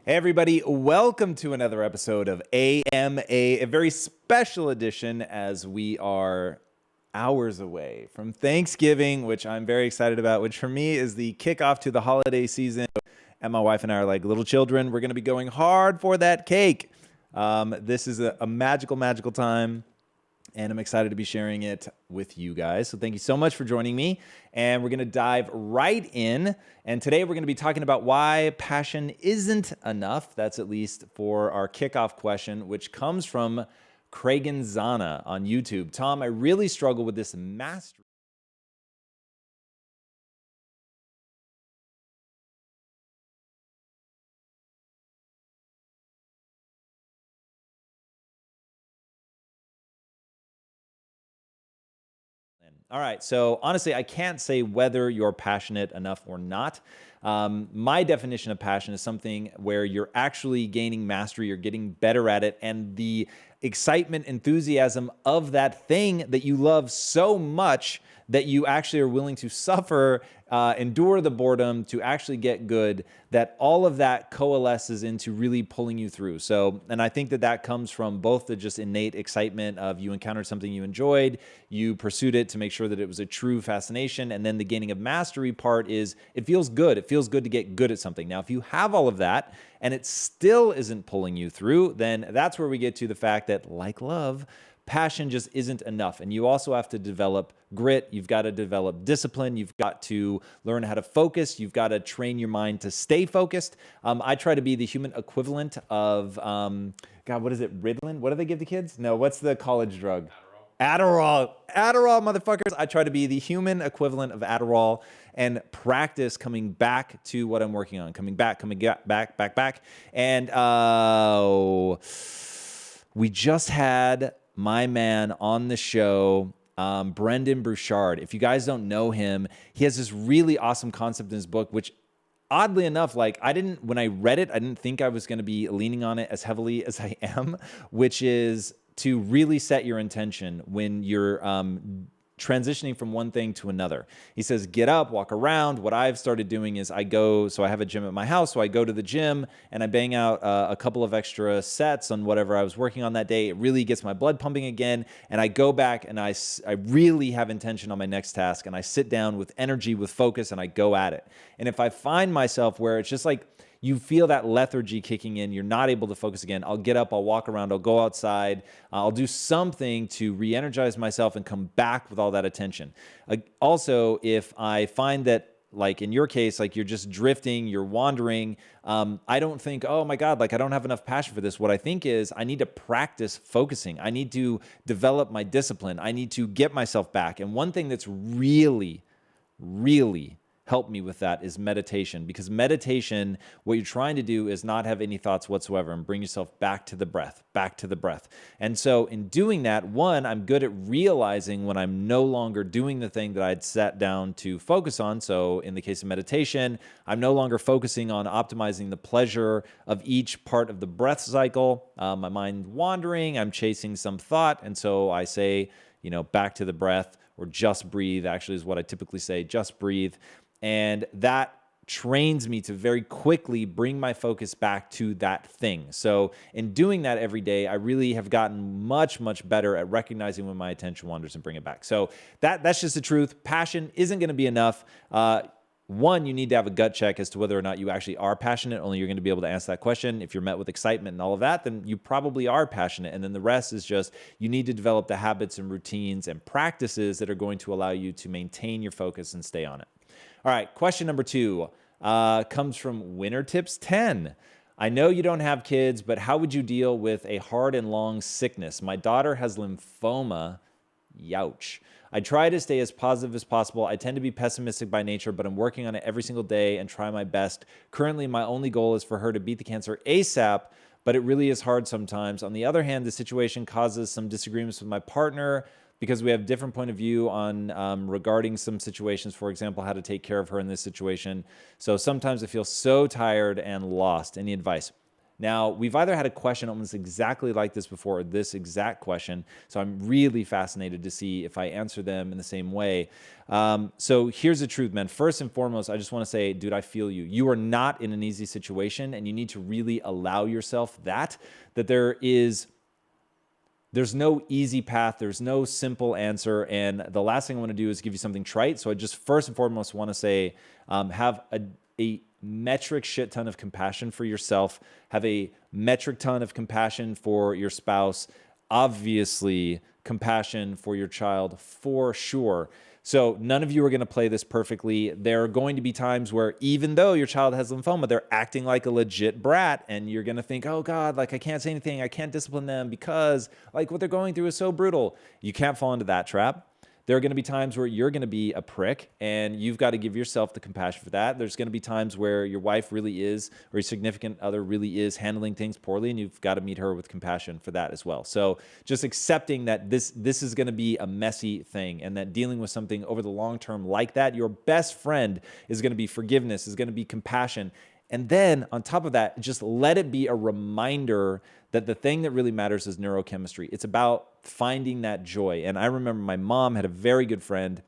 Hey everybody, welcome to another episode of AMA, a very special edition as we are hours away from Thanksgiving, which I'm very excited about, which for me is the kickoff to the holiday season. And my wife and I are like little children. We're going to be going hard for that cake. This is a magical, magical time. And I'm excited to be sharing it with you guys. So thank you so much for joining me. And we're going to dive right in. And today we're going to be talking about why passion isn't enough. That's at least for our kickoff question, which comes from Kragan Zana on YouTube. Tom, I really struggle with this mastery. All right, so honestly, I can't say whether you're passionate enough or not. My definition of passion is something where you're actually gaining mastery, you're getting better at it, and the excitement, enthusiasm of that thing that you love so much that you actually are willing to suffer, endure the boredom to actually get good, that all of that coalesces into really pulling you through. So, and I think that that comes from both the just innate excitement of you encountered something you enjoyed, you pursued it to make sure that it was a true fascination, and then the gaining of mastery part is it feels good. It feels good to get good at something. Now, if you have all of that and it still isn't pulling you through, then that's where we get to the fact that, like love, passion just isn't enough. And you also have to develop grit. You've got to develop discipline. You've got to learn how to focus. You've got to train your mind to stay focused. I try to be the human equivalent of, God, what is it? Ritalin? What do they give the kids? No, what's the college drug? Adderall, motherfuckers. I try to be the human equivalent of Adderall and practice coming back to what I'm working on, coming back. And we just had my man on the show, Brendan Burchard. If you guys don't know him, he has this really awesome concept in his book, which oddly enough, like when I read it, I didn't think I was going to be leaning on it as heavily as I am, which is to really set your intention when you're transitioning from one thing to another. He says, get up, walk around. What I've started doing is I have a gym at my house, so I go to the gym and I bang out a couple of extra sets on whatever I was working on that day. It really gets my blood pumping again, and I go back and I really have intention on my next task, and I sit down with energy, with focus, and I go at it. And if I find myself where it's just like, you feel that lethargy kicking in, you're not able to focus again, I'll get up, I'll walk around, I'll go outside, I'll do something to re-energize myself and come back with all that attention. Also, if I find that, like in your case, like you're just drifting, you're wandering, I don't think, oh my God, like I don't have enough passion for this. What I think is I need to practice focusing. I need to develop my discipline. I need to get myself back. And one thing that's really help me with that is meditation, because meditation, what you're trying to do is not have any thoughts whatsoever and bring yourself back to the breath. And so in doing that, one, I'm good at realizing when I'm no longer doing the thing that I'd sat down to focus on. So in the case of meditation, I'm no longer focusing on optimizing the pleasure of each part of the breath cycle. My mind wandering, I'm chasing some thought. And so I say, back to the breath, or just breathe, actually is what I typically say, just breathe. And that trains me to very quickly bring my focus back to that thing. So in doing that every day, I really have gotten much, much better at recognizing when my attention wanders and bring it back. So that's just the truth. Passion isn't going to be enough. One, you need to have a gut check as to whether or not you actually are passionate. Only you're going to be able to answer that question. If you're met with excitement and all of that, then you probably are passionate. And then the rest is just you need to develop the habits and routines and practices that are going to allow you to maintain your focus and stay on it. All right, question number 2 comes from Winner Tips 10. I know you don't have kids, but how would you deal with a hard and long sickness? My daughter has lymphoma. Youch. I try to stay as positive as possible. I tend to be pessimistic by nature, but I'm working on it every single day and try my best. Currently, my only goal is for her to beat the cancer ASAP, but it really is hard sometimes. On the other hand, the situation causes some disagreements with my partner because we have different point of view on regarding some situations, for example, how to take care of her in this situation. So sometimes I feel so tired and lost. Any advice? Now, we've either had a question almost exactly like this before or this exact question. So I'm really fascinated to see if I answer them in the same way. So here's the truth, man. First and foremost, I just want to say, dude, I feel you. You are not in an easy situation, and you need to really allow yourself that there's no easy path. There's no simple answer. And the last thing I want to do is give you something trite. So I just first and foremost want to say, have a metric shit ton of compassion for yourself. Have a metric ton of compassion for your spouse. Obviously, compassion for your child for sure. So none of you are going to play this perfectly. There are going to be times where even though your child has lymphoma, they're acting like a legit brat, and you're going to think, oh God, like I can't say anything. I can't discipline them because like what they're going through is so brutal. You can't fall into that trap. There are going to be times where you're going to be a prick, and you've got to give yourself the compassion for that. There's going to be times where your wife really is, or your significant other really is handling things poorly, and you've got to meet her with compassion for that as well. So just accepting that this is going to be a messy thing, and that dealing with something over the long term like that, your best friend is going to be forgiveness, is going to be compassion. And then on top of that, just let it be a reminder that the thing that really matters is neurochemistry. It's about finding that joy. And I remember my mom had a very good friend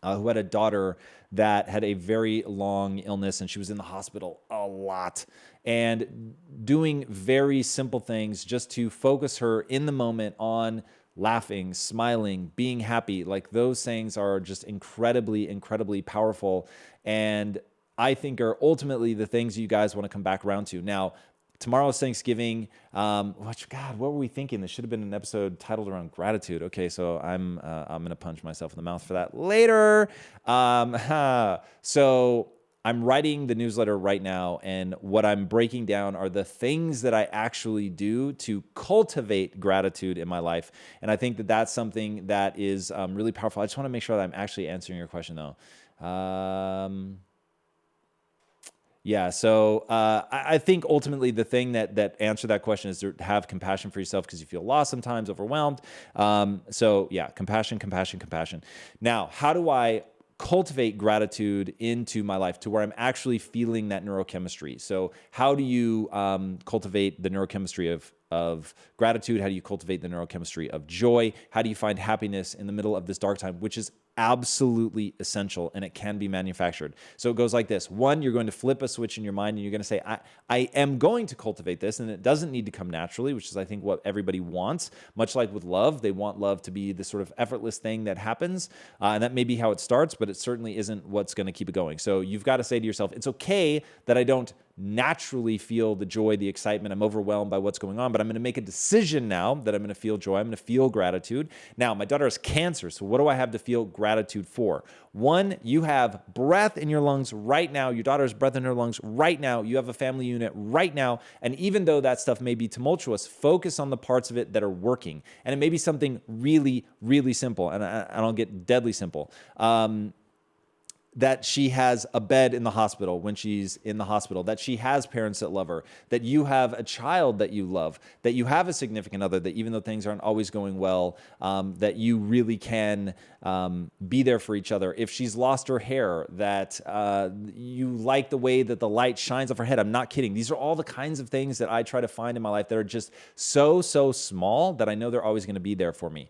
who had a daughter that had a very long illness, and she was in the hospital a lot, and doing very simple things just to focus her in the moment on laughing, smiling, being happy. Like those things are just incredibly, incredibly powerful. And I think are ultimately the things you guys want to come back around to. Now, tomorrow's Thanksgiving. God, what were we thinking? This should have been an episode titled around gratitude. Okay, so I'm gonna punch myself in the mouth for that later. So I'm writing the newsletter right now, and what I'm breaking down are the things that I actually do to cultivate gratitude in my life. And I think that that's something that is really powerful. I just want to make sure that I'm actually answering your question though. Yeah, so I think ultimately the thing that answer that question is to have compassion for yourself because you feel lost sometimes, overwhelmed. So yeah, compassion, compassion, compassion. Now, how do I cultivate gratitude into my life to where I'm actually feeling that neurochemistry? So how do you cultivate the neurochemistry of gratitude? How do you cultivate the neurochemistry of joy? How do you find happiness in the middle of this dark time, which is absolutely essential, and it can be manufactured. So it goes like this. One, you're going to flip a switch in your mind, and you're going to say, I am going to cultivate this, and it doesn't need to come naturally, which is, I think, what everybody wants. Much like with love, they want love to be this sort of effortless thing that happens, and that may be how it starts, but it certainly isn't what's going to keep it going. So you've got to say to yourself, it's okay that I don't naturally feel the joy, the excitement. I'm overwhelmed by what's going on, but I'm going to make a decision now that I'm going to feel joy. I'm going to feel gratitude. Now, my daughter has cancer, so what do I have to feel gratitude for? One, you have breath in your lungs right now. Your daughter has breath in her lungs right now. You have a family unit right now. And even though that stuff may be tumultuous, focus on the parts of it that are working. And it may be something really, really simple, and I'll get deadly simple. That she has a bed in the hospital when she's in the hospital, that she has parents that love her, that you have a child that you love, that you have a significant other, that even though things aren't always going well, that you really can be there for each other. If she's lost her hair, that you like the way that the light shines off her head. I'm not kidding. These are all the kinds of things that I try to find in my life that are just so small that I know they're always going to be there for me.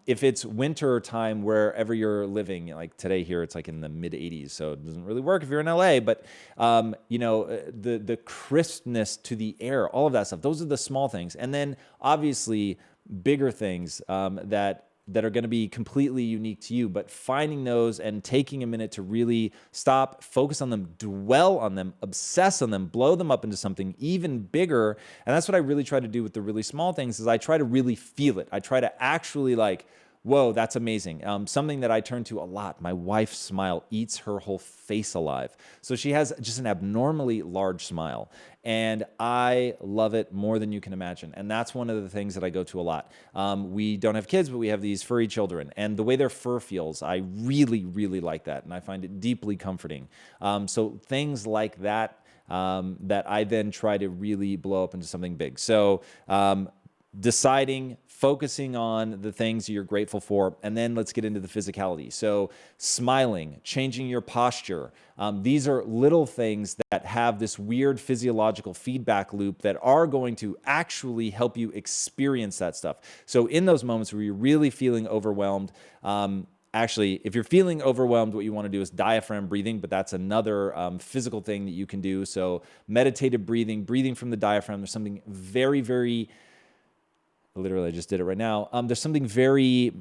If it's winter time wherever you're living, like today here, it's like in the mid 80s, so it doesn't really work if you're in LA, but the crispness to the air, all of that stuff, those are the small things. And then obviously bigger things that are going to be completely unique to you, but finding those and taking a minute to really stop, focus on them, dwell on them, obsess on them, blow them up into something even bigger. And that's what I really try to do with the really small things, is I try to really feel it. I try to actually like, whoa, that's amazing. Something that I turn to a lot, my wife's smile eats her whole face alive. So she has just an abnormally large smile, and I love it more than you can imagine. And that's one of the things that I go to a lot. We don't have kids, but we have these furry children, and the way their fur feels, I really, really like that, and I find it deeply comforting. So things like that, that I then try to really blow up into something big. So deciding, focusing on the things you're grateful for, and then let's get into the physicality. So smiling, changing your posture. These are little things that have this weird physiological feedback loop that are going to actually help you experience that stuff. So in those moments where you're really feeling overwhelmed, actually, if you're feeling overwhelmed, what you want to do is diaphragm breathing, but that's another physical thing that you can do. So meditative breathing, breathing from the diaphragm. There's something very, very, literally I just did it right now. There's something very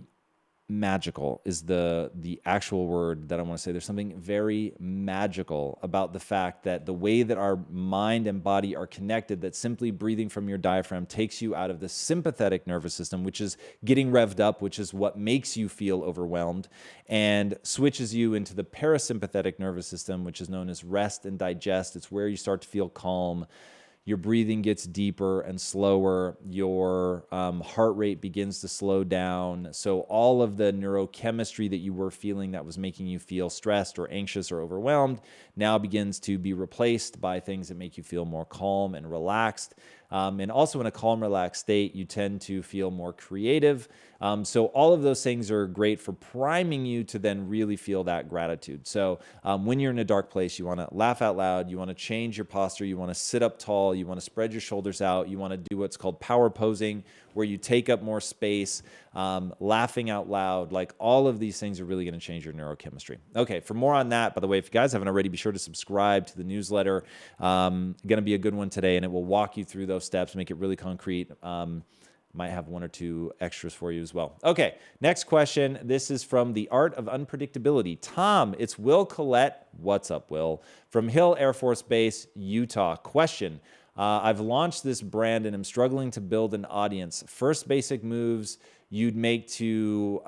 magical is the actual word that I want to say. There's something very magical about the fact that the way that our mind and body are connected, that simply breathing from your diaphragm takes you out of the sympathetic nervous system, which is getting revved up, which is what makes you feel overwhelmed, and switches you into the parasympathetic nervous system, which is known as rest and digest. It's where you start to feel calm. Your breathing gets deeper and slower. Your heart rate begins to slow down. So all of the neurochemistry that you were feeling that was making you feel stressed or anxious or overwhelmed now begins to be replaced by things that make you feel more calm and relaxed. And also in a calm, relaxed state, you tend to feel more creative. So all of those things are great for priming you to then really feel that gratitude. So when you're in a dark place, you want to laugh out loud. You want to change your posture. You want to sit up tall. You want to spread your shoulders out. You want to do what's called power posing, where you take up more space, laughing out loud. Like all of these things are really going to change your neurochemistry. Okay, for more on that, by the way, if you guys haven't already, be sure to subscribe to the newsletter. Going to be a good one today, and it will walk you through those steps, make it really concrete. Might have one or two extras for you as well. Okay, next question. This is from The Art of Unpredictability. Tom, it's Will Collette. What's up, Will? From Hill Air Force Base, Utah. Question. I've launched this brand and I'm struggling to build an audience. First basic moves you'd make to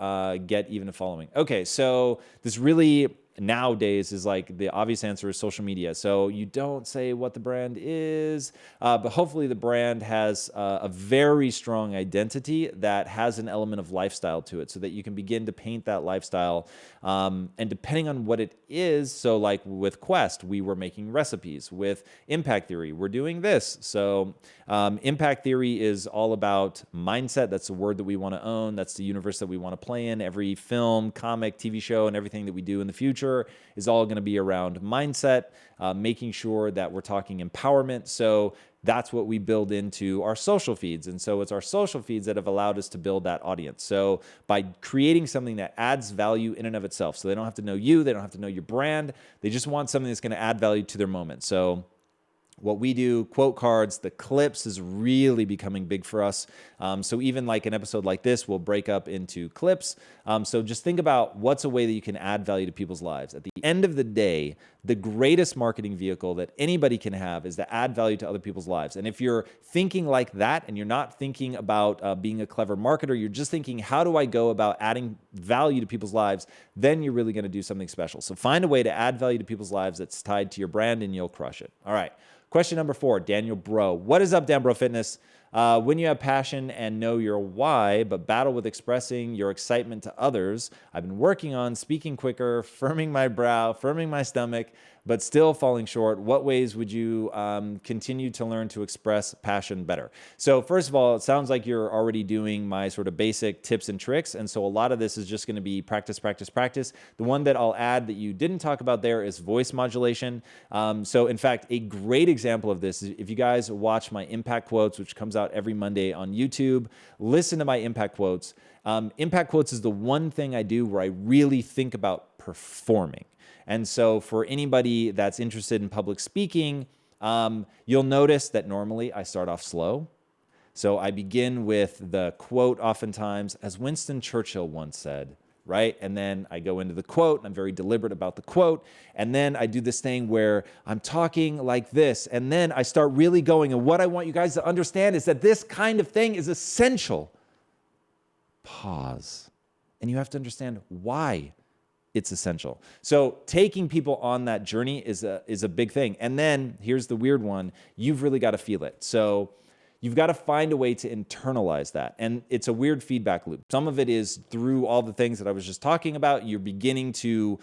get even a following. Okay, so this really nowadays is like the obvious answer is social media. So you don't say what the brand is, but hopefully the brand has a very strong identity that has an element of lifestyle to it so that you can begin to paint that lifestyle. And depending on what it is, so like with Quest, we were making recipes. With Impact Theory, we're doing this. So Impact Theory is all about mindset. That's the word that we want to own. That's the universe that we want to play in. Every film, comic, TV show, and everything that we do in the future is all going to be around mindset, making sure that we're talking empowerment. So that's what we build into our social feeds. And so it's our social feeds that have allowed us to build that audience. So by creating something that adds value in and of itself, so they don't have to know you, they don't have to know your brand, they just want something that's going to add value to their moment. So what we do, quote cards, the clips is really becoming big for us. So even like an episode like this, we'll break up into clips. So just think about what's a way that you can add value to people's lives. At the end of the day, the greatest marketing vehicle that anybody can have is to add value to other people's lives. And if you're thinking like that and you're not thinking about being a clever marketer, you're just thinking, how do I go about adding value to people's lives? Then you're really going to do something special. So find a way to add value to people's lives that's tied to your brand and you'll crush it. All right. Question number 4, Daniel Bro. What is up, Dan Bro Fitness? When you have passion and know your why, but battle with expressing your excitement to others, I've been working on speaking quicker, firming my brow, firming my stomach, but still falling short. What ways would you continue to learn to express passion better? So first of all, it sounds like you're already doing my sort of basic tips and tricks. And so a lot of this is just going to be practice, practice, practice. The one that I'll add that you didn't talk about there is voice modulation. So in fact, a great example of this is if you guys watch my impact quotes, which comes out every Monday on YouTube, listen to my impact quotes. Impact quotes is the one thing I do where I really think about performing. And so for anybody that's interested in public speaking, you'll notice that normally I start off slow. So I begin with the quote oftentimes, as Winston Churchill once said, right? And then I go into the quote, and I'm very deliberate about the quote. And then I do this thing where I'm talking like this, and then I start really going. And what I want you guys to understand is that this kind of thing is essential. Pause. And you have to understand why it's essential. So taking people on that journey is a big thing. And then here's the weird one. You've really got to feel it. So you've got to find a way to internalize that. And it's a weird feedback loop. Some of it is through all the things that I was just talking about. You're beginning to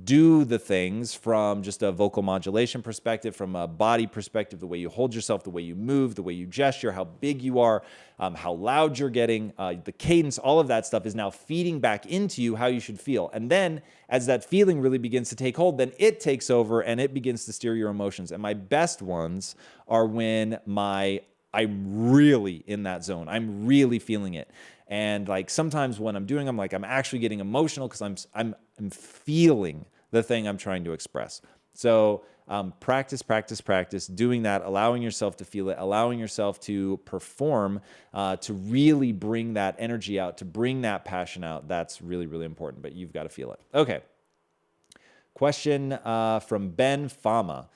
do the things from just a vocal modulation perspective, from a body perspective, the way you hold yourself, the way you move, the way you gesture, how big you are, how loud you're getting, the cadence, all of that stuff is now feeding back into you how you should feel. And then as that feeling really begins to take hold, then it takes over and it begins to steer your emotions. And my best ones are when I'm really in that zone. I'm really feeling it. And like sometimes when I'm doing, I'm actually getting emotional because I'm feeling the thing I'm trying to express. So practice doing that, allowing yourself to feel it, allowing yourself to perform, to really bring that energy out, to bring that passion out. That's really, really important, but you've got to feel it. Okay. Question from Ben Fama.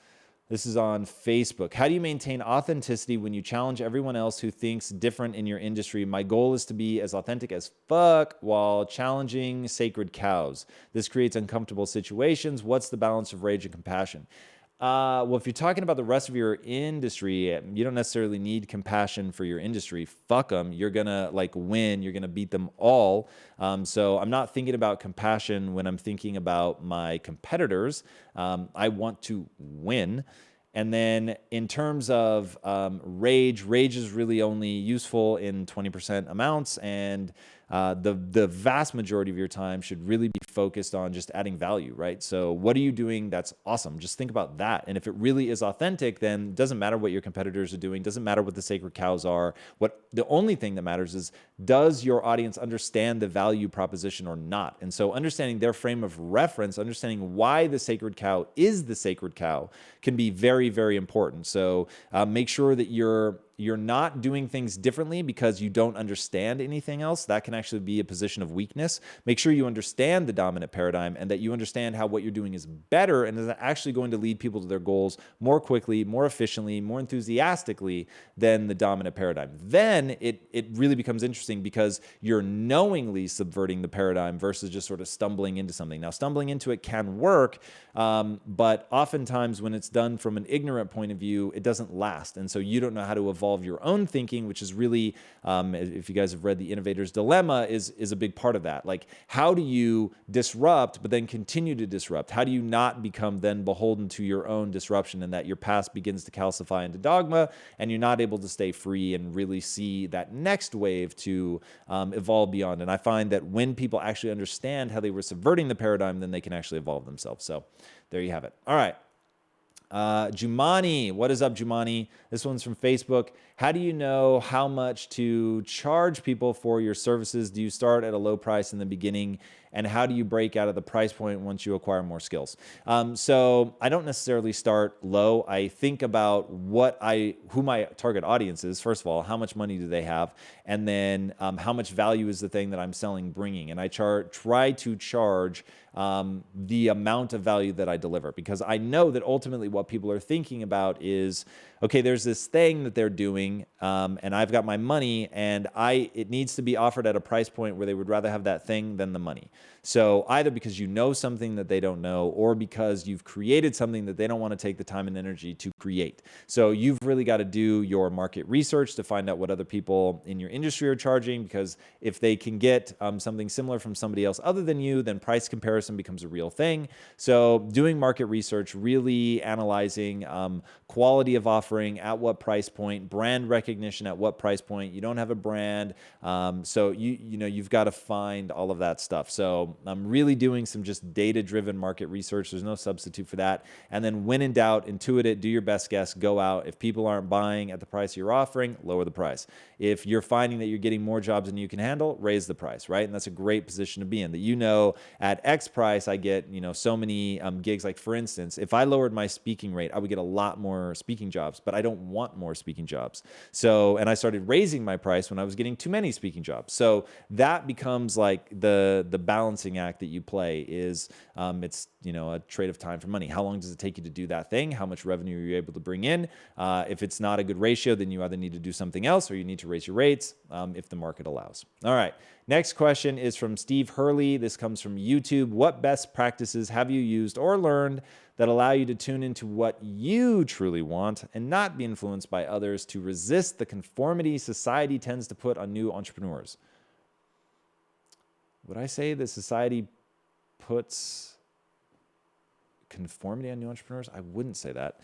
This is on Facebook. How do you maintain authenticity when you challenge everyone else who thinks different in your industry? My goal is to be as authentic as fuck while challenging sacred cows. This creates uncomfortable situations. What's the balance of rage and compassion? Well, if you're talking about the rest of your industry, you don't necessarily need compassion for your industry. Fuck them. You're going to win. You're going to beat them all. So I'm not thinking about compassion when I'm thinking about my competitors. I want to win. And then in terms of rage is really only useful in 20% amounts. And the vast majority of your time should really be focused on just adding value, right? So what are you doing that's awesome? Just think about that. And if it really is authentic, then it doesn't matter what your competitors are doing, doesn't matter what the sacred cows are. The only thing that matters is, does your audience understand the value proposition or not? And so understanding their frame of reference, understanding why the sacred cow is the sacred cow can be very, very important. So make sure that you're not doing things differently because you don't understand anything else. That can actually be a position of weakness. Make sure you understand the dominant paradigm and that you understand how what you're doing is better and is actually going to lead people to their goals more quickly, more efficiently, more enthusiastically than the dominant paradigm. Then it really becomes interesting because you're knowingly subverting the paradigm versus just sort of stumbling into something. Now, stumbling into it can work, but oftentimes when it's done from an ignorant point of view, it doesn't last. And so you don't know how to evolve your own thinking, which is really, if you guys have read The Innovator's Dilemma, is a big part of that. Like, how do you disrupt, but then continue to disrupt? How do you not become then beholden to your own disruption and that your past begins to calcify into dogma and you're not able to stay free and really see that next wave to evolve beyond? And I find that when people actually understand how they were subverting the paradigm, then they can actually evolve themselves. So there you have it. All right. Jumani, what is up, Jumani? This one's from Facebook. How do you know how much to charge people for your services? Do you start at a low price in the beginning? And how do you break out of the price point once you acquire more skills? So I don't necessarily start low. I think about who my target audience is. First of all, how much money do they have? And then how much value is the thing that I'm selling bringing? And I try to charge the amount of value that I deliver, because I know that ultimately what people are thinking about is, okay, there's this thing that they're doing, and I've got my money, and it needs to be offered at a price point where they would rather have that thing than the money. So either because you know something that they don't know, or because you've created something that they don't want to take the time and energy to create. So you've really got to do your market research to find out what other people in your industry are charging, because if they can get something similar from somebody else other than you, then price comparison becomes a real thing. So doing market research, really analyzing quality of offering at what price point, brand recognition at what price point. You don't have a brand, so you've got to find all of that stuff. So I'm really doing some just data-driven market research. There's no substitute for that. And then when in doubt, intuit it, do your best guess, go out. If people aren't buying at the price you're offering, lower the price. If you're finding that you're getting more jobs than you can handle, raise the price, right? And that's a great position to be in, that at X price, I get so many gigs. Like, for instance, if I lowered my speaking rate, I would get a lot more speaking jobs, but I don't want more speaking jobs. And I started raising my price when I was getting too many speaking jobs. So that becomes like the balance balancing act that you play is it's, a trade of time for money. How long does it take you to do that thing? How much revenue are you able to bring in? If it's not a good ratio, then you either need to do something else or you need to raise your rates if the market allows. All right. Next question is from Steve Hurley. This comes from YouTube. What best practices have you used or learned that allow you to tune into what you truly want and not be influenced by others to resist the conformity society tends to put on new entrepreneurs? Would I say that society puts conformity on new entrepreneurs? I wouldn't say that.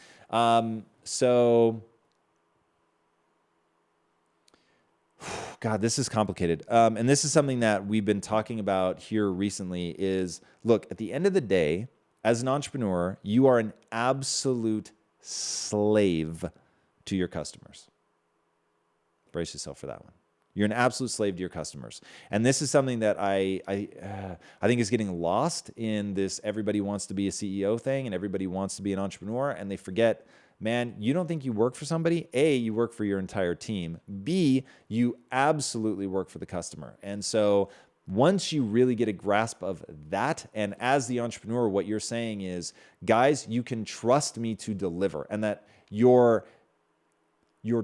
God, this is complicated. And this is something that we've been talking about here recently is, look, at the end of the day, as an entrepreneur, you are an absolute slave to your customers. Brace yourself for that one. You're an absolute slave to your customers. And this is something that I think is getting lost in this everybody wants to be a CEO thing and everybody wants to be an entrepreneur, and they forget, man, you don't think you work for somebody? A, you work for your entire team. B, you absolutely work for the customer. And so once you really get a grasp of that, and as the entrepreneur, what you're saying is, guys, you can trust me to deliver, and that your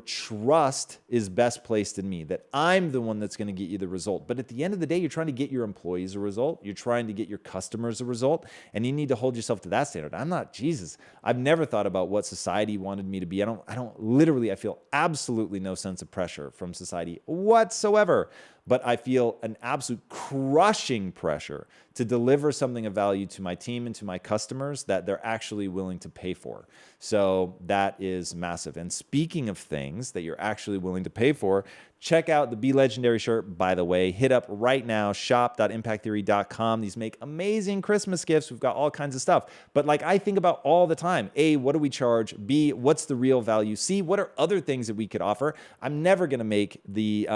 trust is best placed in me, that I'm the one that's going to get you the result. But at the end of the day, you're trying to get your employees a result. You're trying to get your customers a result, and you need to hold yourself to that standard. I'm not Jesus. I've never thought about what society wanted me to be. I feel absolutely no sense of pressure from society whatsoever. But I feel an absolute crushing pressure to deliver something of value to my team and to my customers that they're actually willing to pay for. So that is massive. And speaking of things that you're actually willing to pay for, check out the Be Legendary shirt, by the way. Hit up right now, shop.impacttheory.com. These make amazing Christmas gifts. We've got all kinds of stuff. But I think about all the time, A, what do we charge? B, what's the real value? C, what are other things that we could offer? I'm never going to make the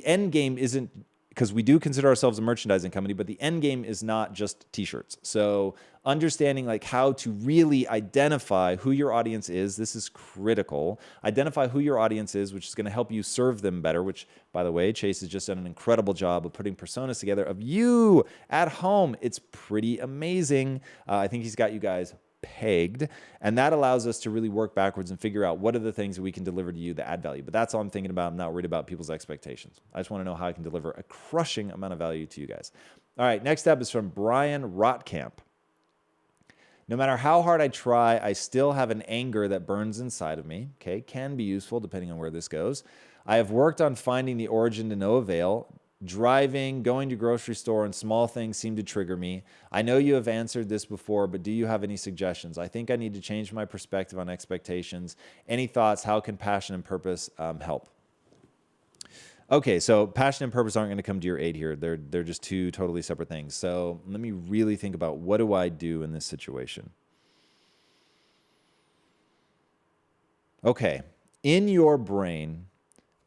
end game isn't, because we do consider ourselves a merchandising company, but the end game is not just t-shirts. So understanding how to really identify who your audience is, this is critical. Identify who your audience is, which is going to help you serve them better, which, by the way, Chase has just done an incredible job of putting personas together of you at home. It's pretty amazing. I think he's got you guys pegged, and that allows us to really work backwards and figure out what are the things that we can deliver to you that add value. But that's all I'm thinking about. I'm not worried about people's expectations. I just want to know how I can deliver a crushing amount of value to you guys. All right, next up is from Brian Rotkamp. No matter how hard I try, I still have an anger that burns inside of me. Okay, can be useful depending on where this goes. I have worked on finding the origin to no avail. Driving, going to grocery store, and small things seem to trigger me. I know you have answered this before, but do you have any suggestions? I think I need to change my perspective on expectations. Any thoughts? How can passion and purpose help? Okay, so passion and purpose aren't going to come to your aid here. They're just two totally separate things. So let me really think about, what do I do in this situation? Okay, in your brain,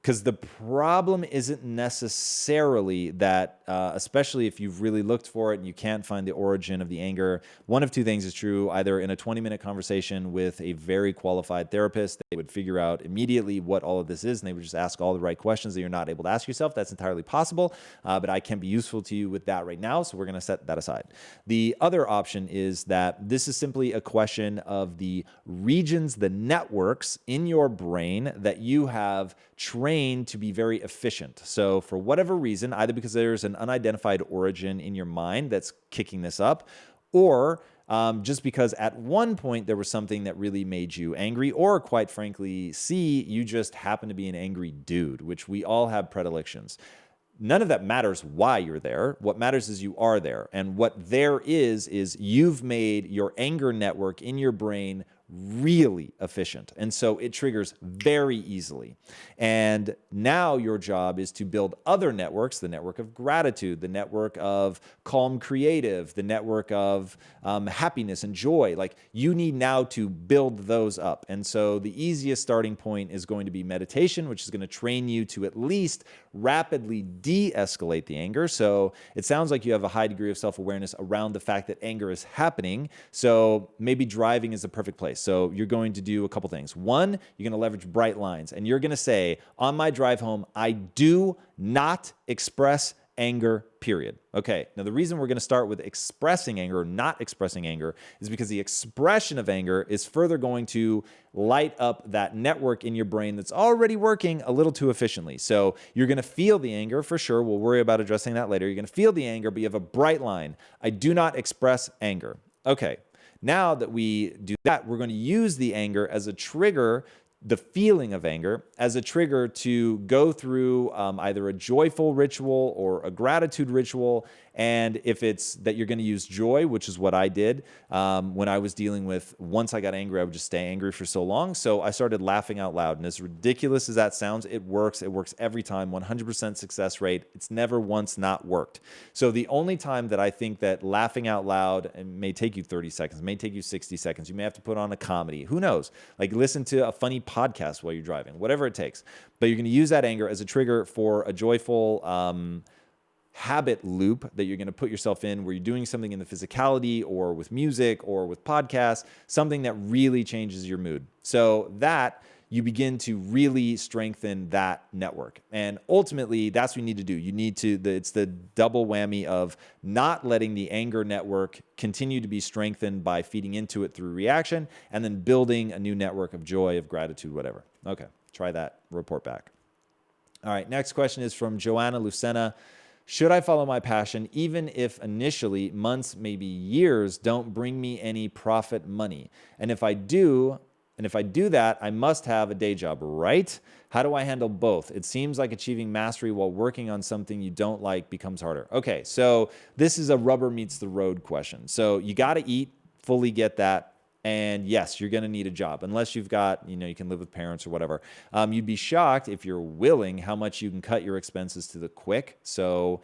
because the problem isn't necessarily that, especially if you've really looked for it and you can't find the origin of the anger, one of two things is true. Either in a 20-minute conversation with a very qualified therapist, they would figure out immediately what all of this is, and they would just ask all the right questions that you're not able to ask yourself. That's entirely possible, but I can't be useful to you with that right now, so we're going to set that aside. The other option is that this is simply a question of the regions, the networks in your brain that you have trained to be very efficient. So for whatever reason, either because there's an unidentified origin in your mind that's kicking this up, or just because at one point there was something that really made you angry, or quite frankly, C, you just happen to be an angry dude, which we all have predilections. None of that matters why you're there. What matters is you are there. And what there is you've made your anger network in your brain really efficient. And so it triggers very easily. And now your job is to build other networks, the network of gratitude, the network of calm creative, the network of happiness and joy. You need now to build those up. And so the easiest starting point is going to be meditation, which is going to train you to at least rapidly de-escalate the anger. So it sounds like you have a high degree of self-awareness around the fact that anger is happening. So maybe driving is the perfect place. So you're going to do a couple things. One, you're going to leverage bright lines, and you're going to say, on my drive home, I do not express anger, period. Okay, now the reason we're going to start with expressing anger or not expressing anger is because the expression of anger is further going to light up that network in your brain that's already working a little too efficiently. So you're going to feel the anger for sure. We'll worry about addressing that later. You're going to feel the anger, but you have a bright line. I do not express anger. Okay, now that we do that, we're going to use the anger as a trigger, the feeling of anger as a trigger to go through either a joyful ritual or a gratitude ritual. And if it's that you're going to use joy, which is what I did when I was dealing with, once I got angry, I would just stay angry for so long. So I started laughing out loud. And as ridiculous as that sounds, it works. It works every time, 100% success rate. It's never once not worked. So the only time that I think that laughing out loud, and may take you 30 seconds, may take you 60 seconds, you may have to put on a comedy, who knows? Like listen to a funny podcast while you're driving, whatever it takes. But you're going to use that anger as a trigger for a joyful habit loop that you're going to put yourself in, where you're doing something in the physicality or with music or with podcasts, something that really changes your mood. So that you begin to really strengthen that network. And ultimately, that's what you need to do. You need to, it's the double whammy of not letting the anger network continue to be strengthened by feeding into it through reaction, and then building a new network of joy, of gratitude, whatever. Okay, try that, report back. All right, next question is from Joanna Lucena. Should I follow my passion even if initially months, maybe years, don't bring me any profit money? And if I do that, I must have a day job, right? How do I handle both? It seems like achieving mastery while working on something you don't like becomes harder. Okay, so this is a rubber meets the road question. So you got to eat, fully get that. And yes, you're going to need a job unless you've got, you can live with parents or whatever. You'd be shocked if you're willing how much you can cut your expenses to the quick. So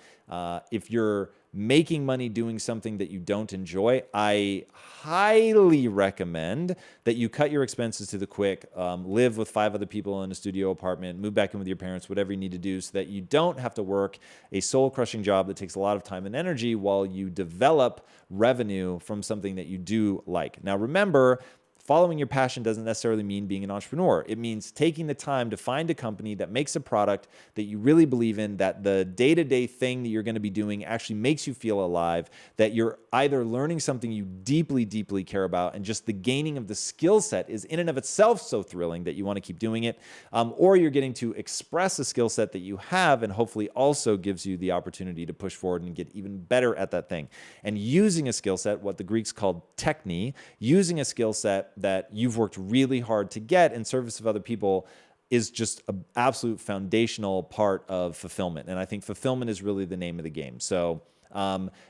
if you're making money doing something that you don't enjoy, I highly recommend that you cut your expenses to the quick, live with 5 other people in a studio apartment, move back in with your parents, whatever you need to do so that you don't have to work a soul-crushing job that takes a lot of time and energy while you develop revenue from something that you do like. Now, remember, following your passion doesn't necessarily mean being an entrepreneur. It means taking the time to find a company that makes a product that you really believe in, that the day-to-day thing that you're going to be doing actually makes you feel alive, that you're either learning something you deeply, deeply care about, and just the gaining of the skill set is in and of itself so thrilling that you want to keep doing it, or you're getting to express a skill set that you have and hopefully also gives you the opportunity to push forward and get even better at that thing. And using a skill set, what the Greeks called techne, using a skill set that you've worked really hard to get in service of other people is just an absolute foundational part of fulfillment. And I think fulfillment is really the name of the game. So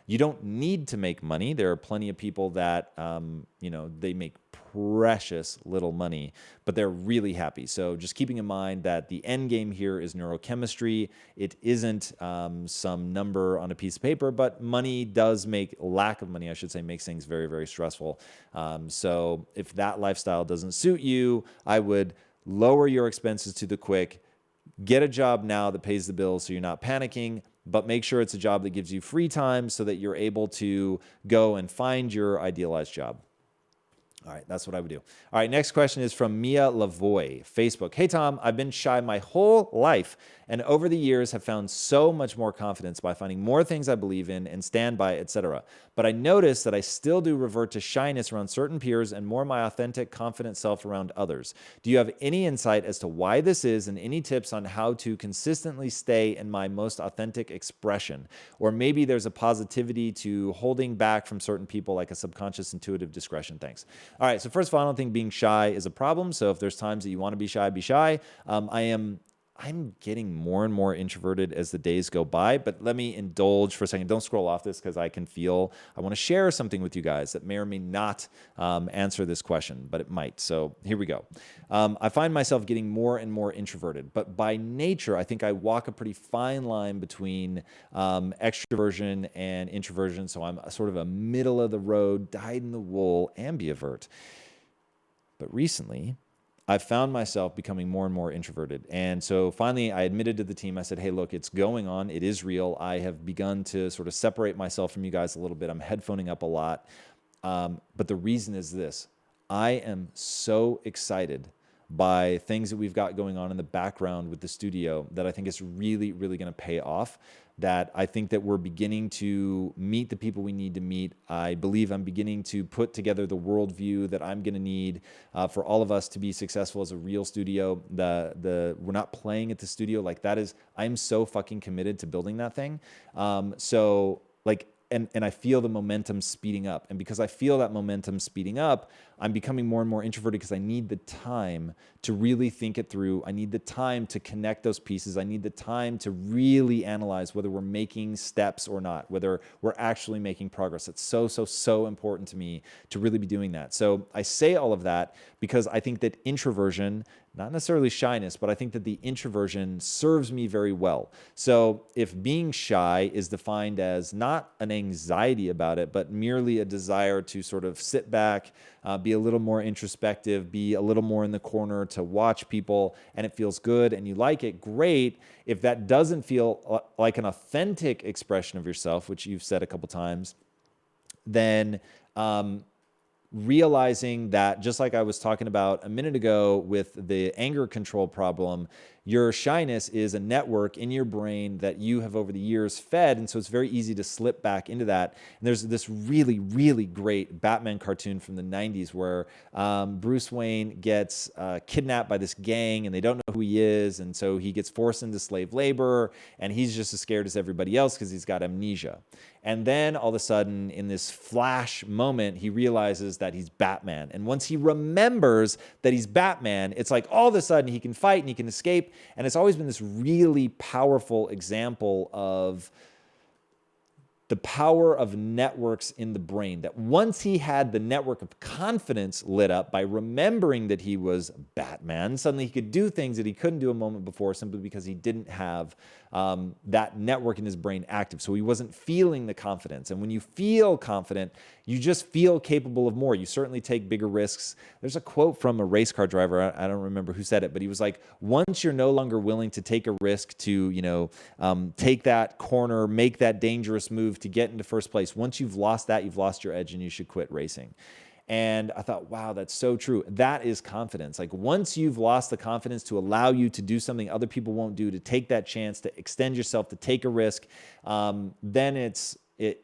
you don't need to make money. There are plenty of people that, they make precious little money, but they're really happy. So just keeping in mind that the end game here is neurochemistry. It isn't some number on a piece of paper, but money does lack of money, I should say, makes things very, very stressful. So if that lifestyle doesn't suit you, I would lower your expenses to the quick, get a job now that pays the bills so you're not panicking, but make sure it's a job that gives you free time so that you're able to go and find your idealized job. All right, that's what I would do. All right, next question is from Mia Lavoie, Facebook. Hey, Tom, I've been shy my whole life and over the years have found so much more confidence by finding more things I believe in and stand by, etc. But I notice that I still do revert to shyness around certain peers and more my authentic, confident self around others. Do you have any insight as to why this is and any tips on how to consistently stay in my most authentic expression? Or maybe there's a positivity to holding back from certain people, like a subconscious intuitive discretion. Thanks. All right, so first of all, I don't think being shy is a problem. So if there's times that you want to be shy, be shy. I'm getting more and more introverted as the days go by, but let me indulge for a second. Don't scroll off this because I want to share something with you guys that may or may not answer this question, but it might. So here we go. I find myself getting more and more introverted, but by nature, I think I walk a pretty fine line between extroversion and introversion. So I'm sort of a middle of the road, dyed-in-the-wool ambivert. But recently, I've found myself becoming more and more introverted. And so finally, I admitted to the team, I said, hey, look, it's going on. It is real. I have begun to sort of separate myself from you guys a little bit. I'm headphoning up a lot. But the reason is this. I am so excited by things that we've got going on in the background with the studio that I think is really, really going to pay off. that I think that we're beginning to meet the people we need to meet. I believe I'm beginning to put together the worldview that I'm going to need for all of us to be successful as a real studio. We're not playing at the studio. Like that is, I'm so fucking committed to building that thing. So like, and I feel the momentum speeding up. And because I feel that momentum speeding up, I'm becoming more and more introverted because I need the time to really think it through. I need the time to connect those pieces. I need the time to really analyze whether we're making steps or not, whether we're actually making progress. It's so important to me to really be doing that. So I say all of that because I think that introversion, not necessarily shyness, but I think that the introversion serves me very well. So if being shy is defined as not an anxiety about it, but merely a desire to sort of sit back, be a little more introspective, be a little more in the corner to watch people, and it feels good and you like it, great. If that doesn't feel like an authentic expression of yourself, which you've said a couple times, then realizing that, just like I was talking about a minute ago with the anger control problem, your shyness is a network in your brain that you have over the years fed. And so it's very easy to slip back into that. And there's this really great Batman cartoon from the 90s where Bruce Wayne gets kidnapped by this gang and they don't know who he is. And so he gets forced into slave labor and he's just as scared as everybody else because he's got amnesia. And then all of a sudden, in this flash moment, he realizes that he's Batman. And once he remembers that he's Batman, it's like all of a sudden he can fight and he can escape. And it's always been this really powerful example of the power of networks in the brain, that once he had the network of confidence lit up by remembering that he was Batman, suddenly he could do things that he couldn't do a moment before simply because he didn't have that network in his brain active. So he wasn't feeling the confidence. And when you feel confident, you just feel capable of more. You certainly take bigger risks. There's a quote from a race car driver. I don't remember who said it, but he was like, once you're no longer willing to take a risk to, take that corner, make that dangerous move to get into first place, once you've lost that, you've lost your edge and you should quit racing. And I thought, wow, that's so true. That is confidence. Like once you've lost the confidence to allow you to do something other people won't do, to take that chance, to extend yourself, to take a risk, then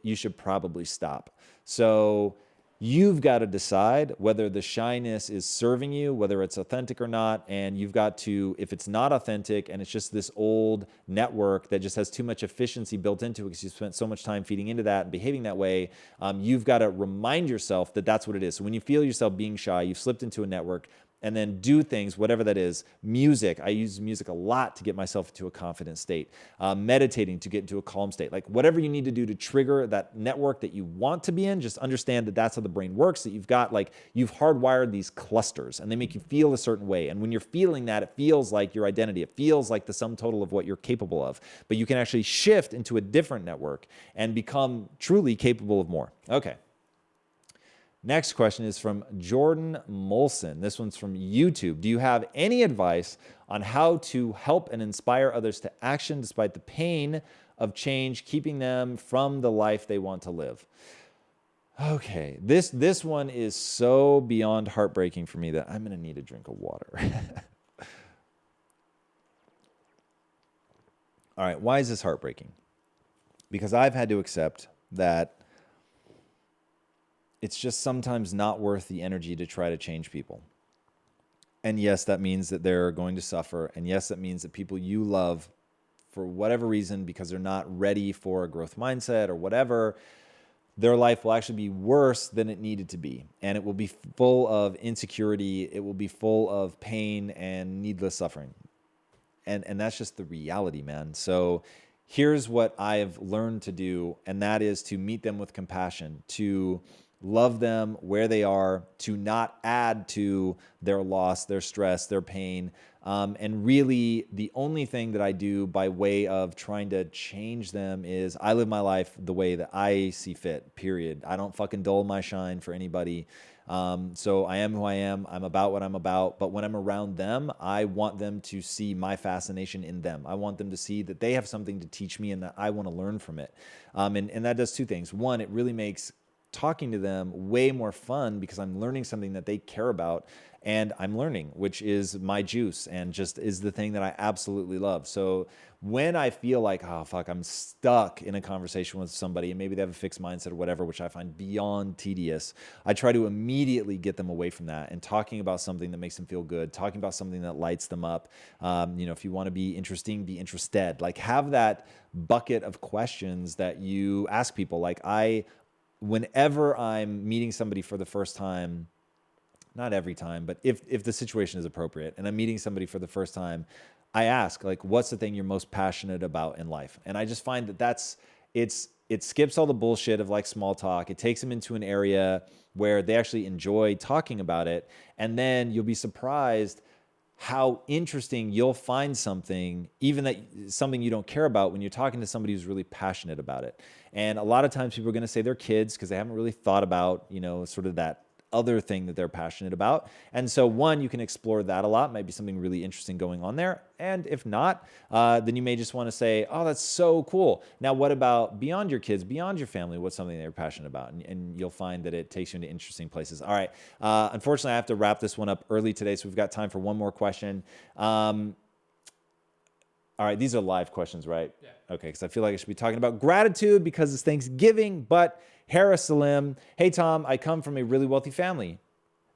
you should probably stop. So you've got to decide whether the shyness is serving you, whether it's authentic or not. And you've got to, if it's not authentic and it's just this old network that just has too much efficiency built into it because you spent so much time feeding into that and behaving that way, you've got to remind yourself that that's what it is. So when you feel yourself being shy, you've slipped into a network, and then do things, whatever that is. Music, I use music a lot to get myself into a confident state. Meditating to get into a calm state. Like whatever you need to do to trigger that network that you want to be in, just understand that that's how the brain works, that you've hardwired these clusters and they make you feel a certain way. And when you're feeling that, it feels like your identity. It feels like the sum total of what you're capable of. But you can actually shift into a different network and become truly capable of more. Okay. Next question is from Jordan Molson. This one's from YouTube. Do you have any advice on how to help and inspire others to action despite the pain of change, keeping them from the life they want to live? Okay, this one is so beyond heartbreaking for me that I'm going to need a drink of water. All right, why is this heartbreaking? Because I've had to accept that it's just sometimes not worth the energy to try to change people. And yes, that means that they're going to suffer. And yes, that means that people you love, for whatever reason, because they're not ready for a growth mindset or whatever, their life will actually be worse than it needed to be. And it will be full of insecurity. It will be full of pain and needless suffering. And that's just the reality, man. So here's what I've learned to do, and that is to meet them with compassion, to love them where they are, to not add to their loss, their stress, their pain. And really, the only thing that I do by way of trying to change them is I live my life the way that I see fit, period. I don't fucking dull my shine for anybody. So I am who I am. I'm about what I'm about. But when I'm around them, I want them to see my fascination in them. I want them to see that they have something to teach me and that I want to learn from it. And that does two things. One, it really makes talking to them way more fun because I'm learning something that they care about. and I'm learning, which is my juice and just is the thing that I absolutely love. So when I feel like, oh, fuck, I'm stuck in a conversation with somebody and maybe they have a fixed mindset or whatever, which I find beyond tedious, I try to immediately get them away from that and talking about something that makes them feel good, talking about something that lights them up. If you want to be interesting, be interested. Like have that bucket of questions that you ask people. Like whenever I'm meeting somebody for the first time, not every time, but if the situation is appropriate and I'm meeting somebody for the first time, I ask, like, what's the thing you're most passionate about in life? And I just find that it skips all the bullshit of like small talk. It takes them into an area where they actually enjoy talking about it. And then you'll be surprised how interesting you'll find something, something you don't care about when you're talking to somebody who's really passionate about it. And a lot of times people are going to say they're kids because they haven't really thought about, sort of that other thing that they're passionate about. And so one, you can explore that a lot. Might be something really interesting going on there. And if not, then you may just want to say, oh, that's so cool. Now, what about beyond your kids, beyond your family? What's something that you're passionate about? And you'll find that it takes you into interesting places. All right. Unfortunately, I have to wrap this one up early today, so we've got time for one more question. All right, these are live questions, right? Yeah. Okay, because I feel like I should be talking about gratitude because it's Thanksgiving, but Harris Salim, hey Tom, I come from a really wealthy family.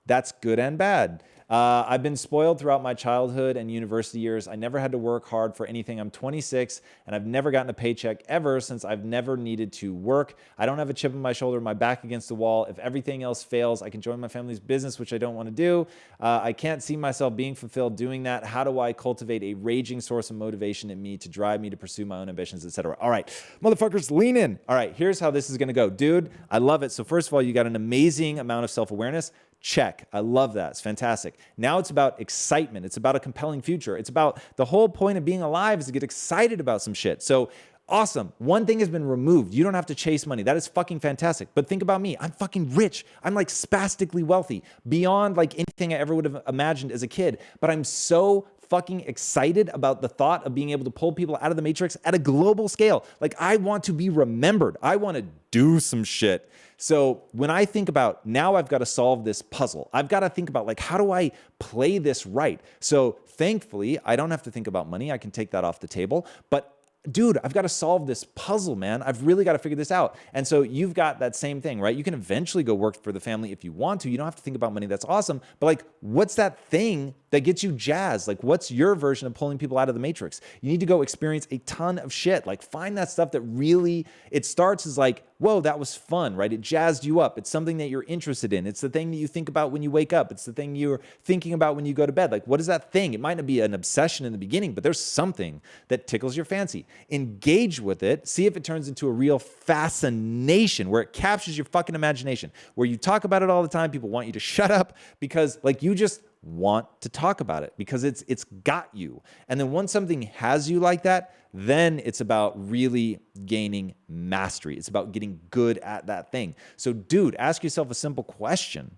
That's good and bad. I've been spoiled throughout my childhood and university years. I never had to work hard for anything. I'm 26 and I've never gotten a paycheck ever since I've never needed to work. I don't have a chip on my shoulder, my back against the wall. If everything else fails, I can join my family's business, which I don't want to do. I can't see myself being fulfilled doing that. How do I cultivate a raging source of motivation in me to drive me to pursue my own ambitions, etc.? All right, motherfuckers, lean in. All right, here's how this is going to go. Dude, I love it. So first of all, you got an amazing amount of self-awareness. Check. I love that. It's fantastic. Now it's about excitement. It's about a compelling future. It's about the whole point of being alive is to get excited about some shit. So awesome. One thing has been removed. You don't have to chase money. That is fucking fantastic. But think about me. I'm fucking rich. I'm like spastically wealthy beyond like anything I ever would have imagined as a kid. But I'm so fucking excited about the thought of being able to pull people out of the matrix at a global scale. Like I want to be remembered. I want to do some shit. So when I think about now I've got to solve this puzzle, I've got to think about like, how do I play this right? So thankfully, I don't have to think about money. I can take that off the table. But dude, I've got to solve this puzzle, man. I've really got to figure this out. And so you've got that same thing, right? You can eventually go work for the family if you want to. You don't have to think about money. That's awesome. But like, what's that thing that gets you jazzed? Like, what's your version of pulling people out of the matrix? You need to go experience a ton of shit. Like, find that stuff that really, it starts as like, whoa, that was fun, right? It jazzed you up. It's something that you're interested in. It's the thing that you think about when you wake up. It's the thing you're thinking about when you go to bed. Like, what is that thing? It might not be an obsession in the beginning, but there's something that tickles your fancy. Engage with it. See if it turns into a real fascination where it captures your fucking imagination, where you talk about it all the time. People want you to shut up because like you just want to talk about it because it's got you. And then once something has you like that, then it's about really gaining mastery. It's about getting good at that thing. So dude, ask yourself a simple question.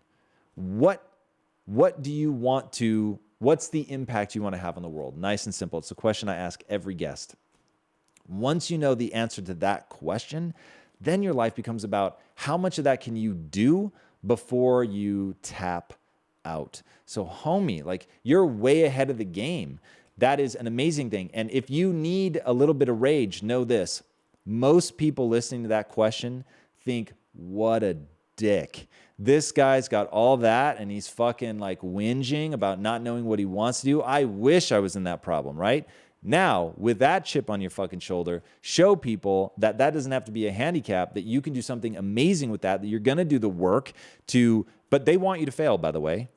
What do you want to, what's the impact you want to have on the world? Nice and simple. It's a question I ask every guest. Once you know the answer to that question, then your life becomes about how much of that can you do before you tap out. So homie, like you're way ahead of the game. That is an amazing thing. And if you need a little bit of rage, know this. Most people listening to that question think, what a dick. This guy's got all that and he's fucking like whinging about not knowing what he wants to do. I wish I was in that problem, right? Now, with that chip on your fucking shoulder, show people that that doesn't have to be a handicap, that you can do something amazing with that you're going to do the work to, but they want you to fail, by the way.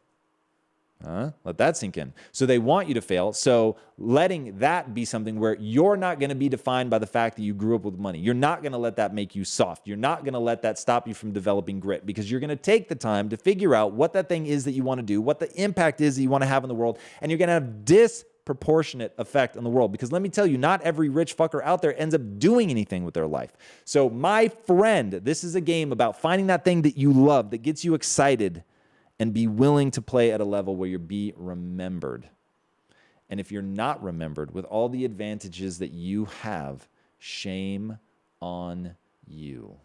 Let that sink in. So they want you to fail. So letting that be something where you're not going to be defined by the fact that you grew up with money. You're not going to let that make you soft. You're not going to let that stop you from developing grit because you're going to take the time to figure out what that thing is that you want to do, what the impact is that you want to have in the world, and you're going to have disproportionate effect on the world. Because let me tell you, not every rich fucker out there ends up doing anything with their life. So my friend, this is a game about finding that thing that you love, that gets you excited, and be willing to play at a level where you'll be remembered. And if you're not remembered with all the advantages that you have, shame on you.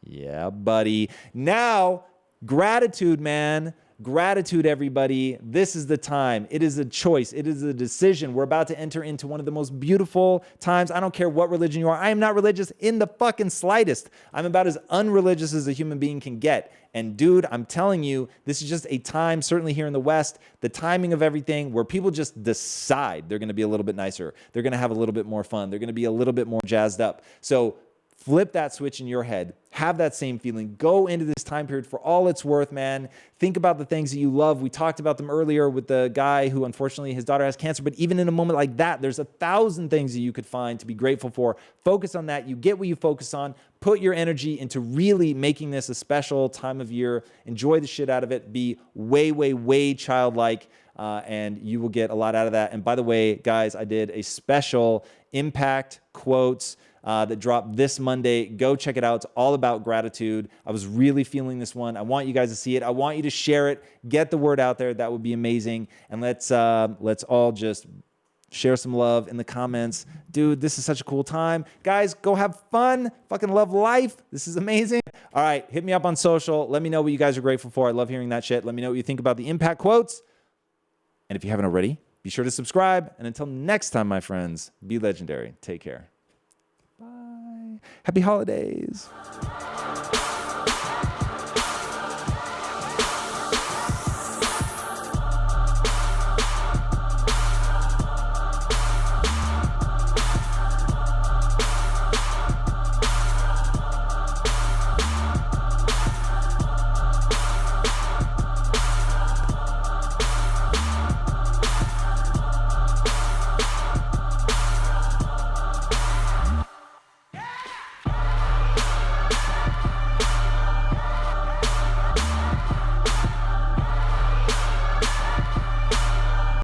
Yeah, buddy. Now, gratitude, man. Gratitude, everybody. This is the time. It is a choice. It is a decision. We're about to enter into one of the most beautiful times. I don't care what religion you are. I am not religious in the fucking slightest. I'm about as unreligious as a human being can get. And dude, I'm telling you, this is just a time, certainly here in the West, the timing of everything where people just decide they're going to be a little bit nicer. They're going to have a little bit more fun. They're going to be a little bit more jazzed up. So flip that switch in your head. Have that same feeling. Go into this time period for all it's worth, man. Think about the things that you love. We talked about them earlier with the guy who, unfortunately, his daughter has cancer. But even in a moment like that, there's 1,000 things that you could find to be grateful for. Focus on that. You get what you focus on. Put your energy into really making this a special time of year. Enjoy the shit out of it. Be way, way, way childlike. And you will get a lot out of that. And by the way, guys, I did a special impact quotes that dropped this Monday. Go check it out. It's all about gratitude. I was really feeling this one. I want you guys to see it. I want you to share it. Get the word out there. That would be amazing. And let's all just share some love in the comments. Dude, this is such a cool time. Guys, go have fun. Fucking love life. This is amazing. All right, hit me up on social. Let me know what you guys are grateful for. I love hearing that shit. Let me know what you think about the impact quotes. And if you haven't already, be sure to subscribe. And until next time, my friends, be legendary. Take care. Bye. Happy holidays.